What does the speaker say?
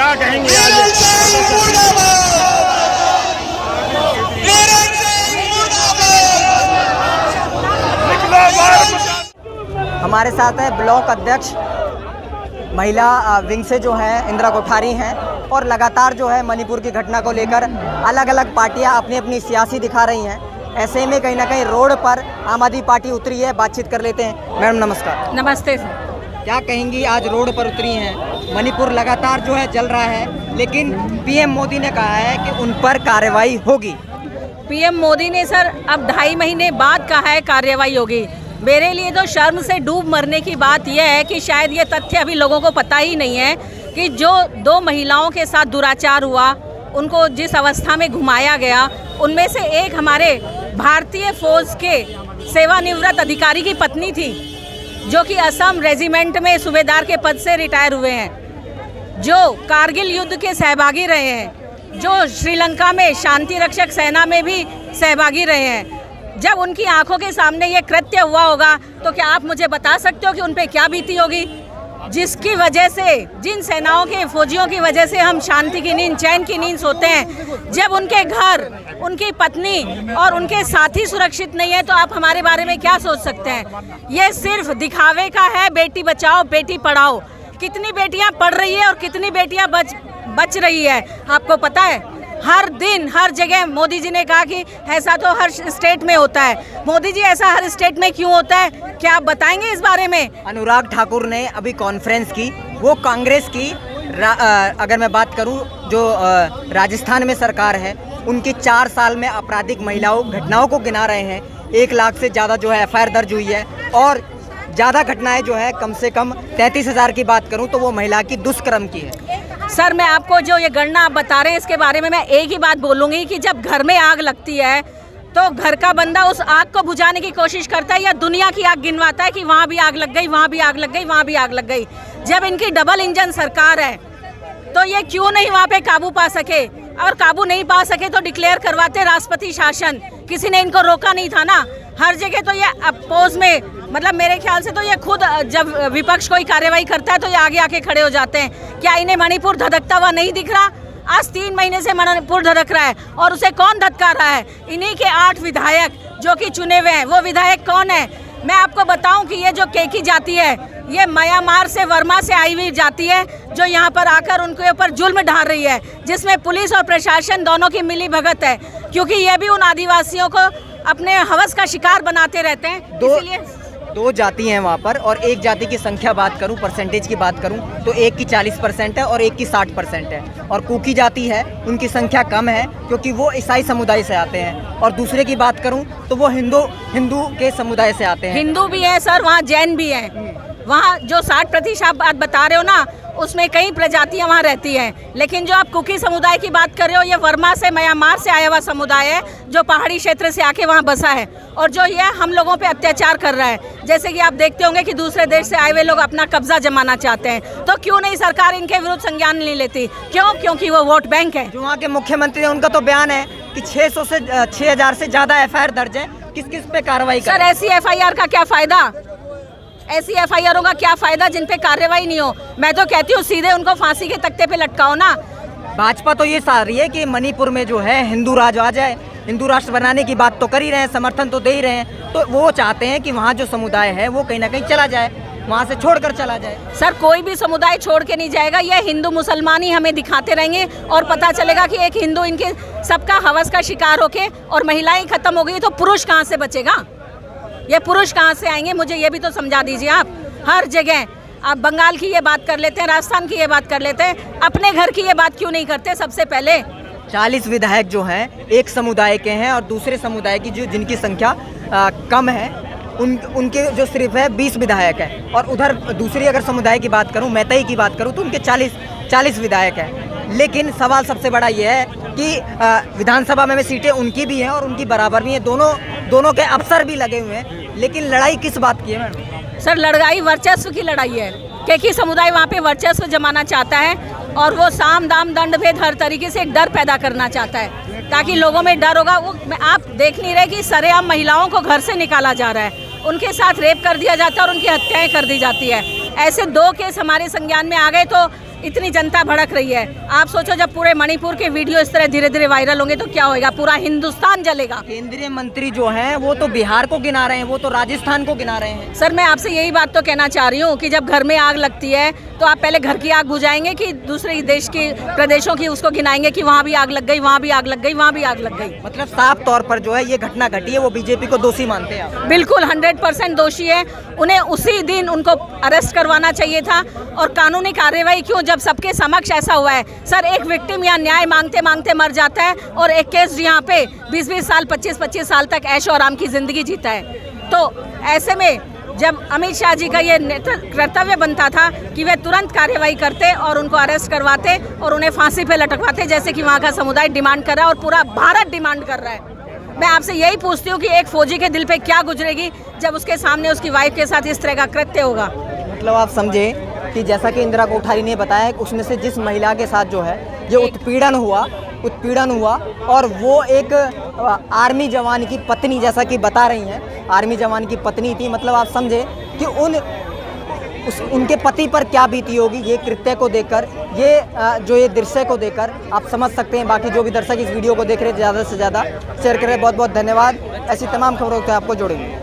क्या कहेंगे हमारे साथ है ब्लॉक अध्यक्ष महिला विंग से जो है इंदिरा कोठारी हैं और लगातार जो है मणिपुर की घटना को लेकर अलग अलग पार्टियां अपनी अपनी सियासी दिखा रही हैं। ऐसे में कहीं ना कहीं रोड पर आम आदमी पार्टी उतरी है। बातचीत कर लेते हैं। मैडम नमस्कार। नमस्ते सर। क्या कहेंगी, आज रोड पर उतरी हैं, मणिपुर लगातार जो है जल रहा है, लेकिन पीएम मोदी ने कहा है कि उन पर कार्रवाई होगी। पीएम मोदी ने सर अब 2.5 महीने बाद कहा है कार्रवाई होगी। मेरे लिए तो शर्म से डूब मरने की बात यह है कि शायद ये तथ्य अभी लोगों को पता ही नहीं है कि जो 2 महिलाओं के साथ दुराचार हुआ, उनको जिस अवस्था में घुमाया गया, उनमें से एक हमारे भारतीय फौज के सेवानिवृत्त अधिकारी की पत्नी थी, जो कि असम रेजिमेंट में सूबेदार के पद से रिटायर हुए हैं, जो कारगिल युद्ध के सहभागी रहे हैं, जो श्रीलंका में शांति रक्षक सेना में भी सहभागी रहे हैं। जब उनकी आंखों के सामने ये कृत्य हुआ होगा तो क्या आप मुझे बता सकते हो कि उन पे क्या बीती होगी, जिसकी वजह से, जिन सेनाओं के फौजियों की वजह से हम शांति की नींद, चैन की नींद सोते हैं। जब उनके घर, उनकी पत्नी और उनके साथी सुरक्षित नहीं है तो आप हमारे बारे में क्या सोच सकते हैं। ये सिर्फ दिखावे का है। बेटी बचाओ बेटी पढ़ाओ, कितनी बेटियां पढ़ रही है और कितनी बेटियां बच रही है आपको पता है। हर दिन हर जगह मोदी जी ने कहा कि ऐसा तो हर स्टेट में होता है। मोदी जी, ऐसा हर स्टेट में क्यों होता है, क्या आप बताएंगे इस बारे में? अनुराग ठाकुर ने अभी कॉन्फ्रेंस की, वो कांग्रेस की अगर मैं बात करूं, जो राजस्थान में सरकार है, उनकी 4 साल में आपराधिक घटनाओं को गिना रहे हैं। 1 लाख से ज़्यादा जो है FIR दर्ज हुई है और ज़्यादा घटनाएं जो है कम से कम 33,000 की बात करूं तो वो महिला की दुष्कर्म की है। सर, मैं आपको जो ये गणना आप बता रहे हैं इसके बारे में मैं एक ही बात बोलूँगी कि जब घर में आग लगती है तो घर का बंदा उस आग को बुझाने की कोशिश करता है या दुनिया की आग गिनवाता है कि वहाँ भी आग लग गई, वहाँ भी आग लग गई, वहाँ भी आग लग गई। जब इनकी डबल इंजन सरकार है तो ये क्यों नहीं वहाँ पे काबू पा सके, और काबू नहीं पा सके तो डिक्लेयर करवाते राष्ट्रपति शासन। किसी ने इनको रोका नहीं था ना। हर जगह तो ये अपोज में, मतलब मेरे ख्याल से तो ये खुद जब विपक्ष कोई कार्रवाई करता है तो ये आगे आके खड़े हो जाते हैं। क्या इन्हें मणिपुर धधकता हुआ नहीं दिख रहा? आज 3 महीने से मणिपुर धधक रहा है और उसे कौन धधका रहा है? इन्हीं के 8 विधायक जो कि चुने हुए हैं। वो विधायक कौन है? मैं आपको बताऊं कि ये जो केकी जाती है, ये म्यांमार से, वर्मा से आई हुई जाती है, जो यहाँ पर आकर उनके ऊपर जुल्म ढाल रही है, जिसमें पुलिस और प्रशासन दोनों की मिली भगत है, क्योंकि ये भी उन आदिवासियों को अपने हवस का शिकार बनाते रहते हैं। इसलिए 2 जाति हैं वहाँ पर, और एक जाति की संख्या बात करूँ, परसेंटेज की बात करूँ तो एक की 40% है और एक की 60% है। और कुकी जाति है, उनकी संख्या कम है क्योंकि वो ईसाई समुदाय से आते हैं। और दूसरे की बात करूँ तो वो हिंदू के समुदाय से आते हैं। हिंदू भी है सर, वहाँ जैन भी है। वहाँ जो 60% आप बता रहे हो ना, उसमें कई प्रजातियां वहाँ रहती हैं। लेकिन जो आप कुकी समुदाय की बात कर रहे हो, ये वर्मा से, म्यांमार से आया हुआ समुदाय है, जो पहाड़ी क्षेत्र से आके वहाँ बसा है और जो ये हम लोगों पे अत्याचार कर रहा है। जैसे कि आप देखते होंगे कि दूसरे देश से आए हुए लोग अपना कब्जा जमाना चाहते हैं, तो क्यों नहीं सरकार इनके विरुद्ध संज्ञान नहीं लेती? क्यों? क्योंकि वो वोट बैंक है। जो वहाँ के मुख्यमंत्री हैं, उनका तो बयान है कि 600 से 6000 से ज़्यादा FIR दर्ज है। किस किस पे कार्रवाई सर, ऐसी FIR का क्या फायदा? ऐसी FIRों का क्या फायदा जिन पे कार्रवाई नहीं हो? मैं तो कहती हूँ सीधे उनको फांसी के तख्ते पे लटकाओ ना। भाजपा तो ये चाह रही है कि मणिपुर में जो है हिंदू राज आ जाए, हिंदू राष्ट्र बनाने की बात तो कर ही रहे हैं, समर्थन तो दे ही रहे हैं। तो वो चाहते हैं कि वहाँ जो समुदाय है वो कहीं ना कहीं चला जाए, वहाँ से छोड़कर चला जाए। सर, कोई भी समुदाय छोड़ के नहीं जाएगा। ये हिंदू मुसलमान ही हमें दिखाते रहेंगे और पता चलेगा कि एक हिंदू इनके सबका हवस का शिकार होके और महिलाएं खत्म हो गई तो पुरुष कहाँ से बचेगा? ये पुरुष कहाँ से आएंगे? मुझे ये भी तो समझा दीजिए आप। हर जगह आप बंगाल की ये बात कर लेते हैं, राजस्थान की ये बात कर लेते हैं, अपने घर की ये बात क्यों नहीं करते सबसे पहले? 40 विधायक जो हैं एक समुदाय के हैं और दूसरे समुदाय की जिनकी संख्या कम है, उनके जो सिर्फ है 20 विधायक है। और उधर दूसरी अगर समुदाय की बात करूं, मैतई की बात करूं, तो उनके 40 विधायक हैं। लेकिन सवाल सबसे बड़ा ये है कि विधानसभा में सीटें उनकी भी हैं और उनकी बराबर भी हैं, दोनों के अफसर भी लगे हुए हैं। लेकिन लड़ाई किस बात की है मैडम? सर, लड़ाई वर्चस्व की लड़ाई है। केकी समुदाय वहाँ पे वर्चस्व जमाना चाहता है और वो साम दाम दंड भेद हर तरीके से एक डर पैदा करना चाहता है, ताकि लोगों में डर होगा। वो आप देख नहीं रहे कि सरेआम महिलाओं को घर से निकाला जा रहा है, उनके साथ रेप कर दिया जाता है और उनकी हत्याएं कर दी जाती है। ऐसे 2 केस हमारे संज्ञान में आ गए तो इतनी जनता भड़क रही है। आप सोचो जब पूरे मणिपुर के वीडियो इस तरह धीरे धीरे वायरल होंगे तो क्या होगा, पूरा हिंदुस्तान जलेगा। केंद्रीय मंत्री जो हैं वो तो बिहार को गिना रहे हैं, वो तो राजस्थान को गिना रहे हैं। सर मैं आपसे यही बात तो कहना चाह रही हूँ कि जब घर में आग लगती है तो आप पहले घर की आग बुझाएंगे कि दूसरे देश के प्रदेशों की उसको गिनाएंगे कि वहाँ भी आग लग गई, वहाँ भी आग लग गई, वहाँ भी आग लग गई। मतलब साफ तौर पर जो है ये घटना घटी है वो बीजेपी को दोषी मानते हैं आप? बिल्कुल 100% दोषी है। उन्हें उसी दिन उनको अरेस्ट करवाना चाहिए था। और कानूनी कार्रवाई क्यों, जब सबके समक्ष ऐसा हुआ है। सर एक विक्टिम यहाँ न्याय मांगते मांगते मर जाता है और एक केस यहाँ पे 20-20 साल 25-25 साल तक ऐशो आराम की जिंदगी जीता है। तो ऐसे में जब अमित शाह जी का ये कर्तव्य बनता था कि वे तुरंत कार्रवाई करते और उनको अरेस्ट करवाते और उन्हें फांसी पे लटकवाते, जैसे कि वहाँ का समुदाय डिमांड कर रहा है और पूरा भारत डिमांड कर रहा है। मैं आपसे यही पूछती हूँ कि एक फौजी के दिल पे क्या गुजरेगी जब उसके सामने उसकी वाइफ के साथ इस तरह का कृत्य होगा। मतलब आप समझे कि जैसा कि इंदिरा कोठारी ने बताया उसमें से जिस महिला के साथ जो है ये उत्पीड़न हुआ और वो एक आर्मी जवान की पत्नी, जैसा कि बता रही हैं आर्मी जवान की पत्नी थी। मतलब आप समझे कि उनके पति पर क्या बीती होगी ये कृत्य को देखकर, ये दृश्य को देखकर आप समझ सकते हैं। बाकी जो भी दर्शक इस वीडियो को देख रहे हैं ज़्यादा से ज़्यादा शेयर करें। बहुत बहुत धन्यवाद। ऐसी तमाम खबरों से आपको जोड़ेंगे।